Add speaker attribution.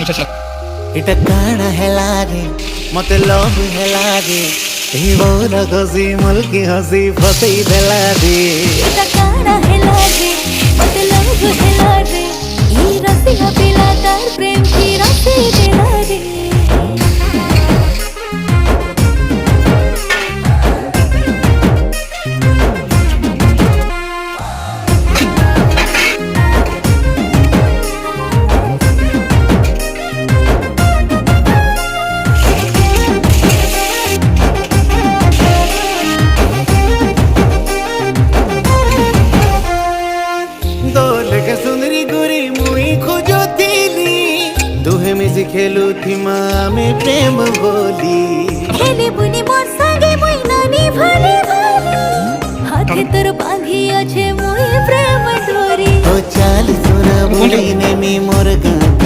Speaker 1: इटा काना हेला रे मते लव हेला रे ही बोल गसी मुल्की हसी फसई देला रे
Speaker 2: इटा काना हेला रे मते लव हेला रे ई रसिया पिला तार प्रेम की रसी देला रे
Speaker 1: सुंदरी गुरी मुई खोजो थीली दुहे मिसी खेलु थी में प्रेम बोली
Speaker 2: खेली बुनी मोर संगे मुई नानी भाली भाली हाथे तोर बांधी अच्छे मुई प्रेम डोरी
Speaker 1: ओ चाल सुना बोली ने मी मोर गा